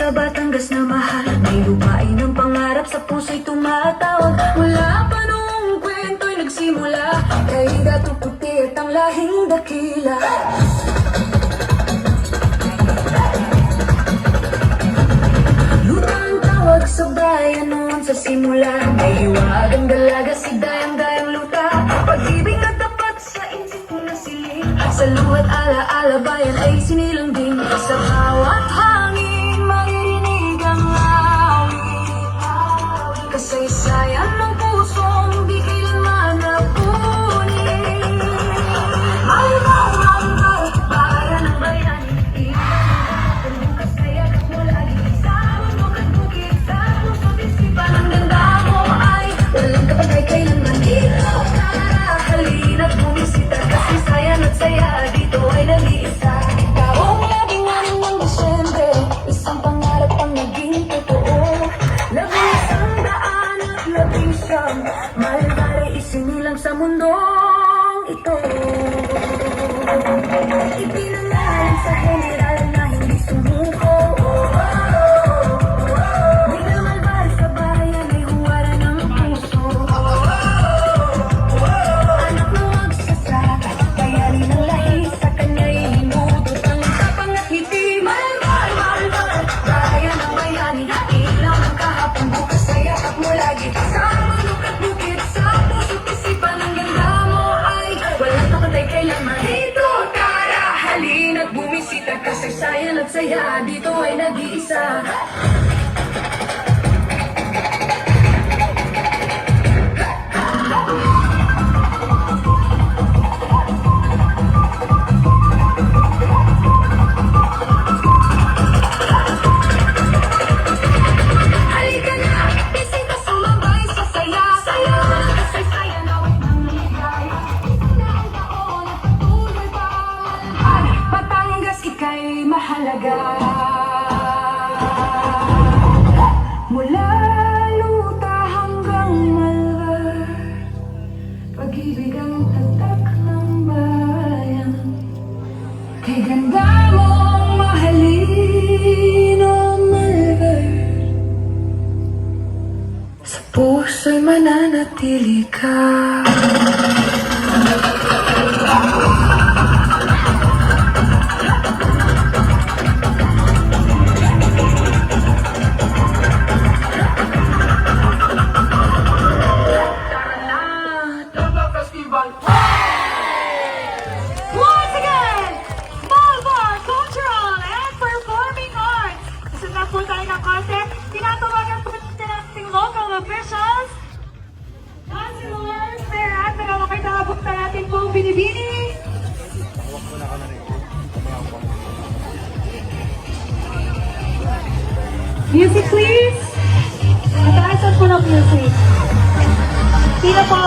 Batangas na mahal, may lupain ng pangarap sa puso'y tumatawag. Mula pa noong kwento'y nagsimula, kay Dato Puti at ang lahing dakila. Lutang tawag sa bayan noon sa simula, may hiwagang dalaga si Dayang-Dayang Luta. Pag-ibig na tapat sa isip ko na siling, sa luwa't ala-ala bayan ay sinilang din. Sa bawat hangin kasaysayan ng pusong di kailanman napunin. Mahal, bayan ng bayani, ilan ang kasaya't mo lagi sa mundo at bukid, sa puso't isipan. Ang ganda mo ay walang kapagay kailanman. Ikaw halin at bumisita, kasaysayan at saya dito ay nag-iisa. Ikaw ang laging namin ng Disyembre, isang pangarap ang naging totoo. Labing siyang malay isinilang sa mundong ito. Ipinangalan sa general na hindi sumuko. May namalbal sa bayan ay huwara ng puso. Anak na magsasaka, bayani ng lahi, sa kanya'y hinudot ang tapang at ngiti. Malbal, bayan ng bayani, ilaw ng kahapon, bukas ay yakap mo lagi. Sa mundo at bukid, sa puso't isipan, ang ganda mo ay walang kapatay kailanman. Dito tara, halin at bumisita, kasaysayan at saya dito ay nag-iisa. Mahalaga mula luta hanggang malwa, pag-ibig ang tatak ng bayan. Kay ganda mong mahalin o malwa, sa puso'y mananatili ka. Once again, Malbar Cultural and Performing Arts. Isang na po tayo ng concert. Tinatawagan po natin ang ating local officials Binibini. Music please. Mataasan po ng music. Sino po?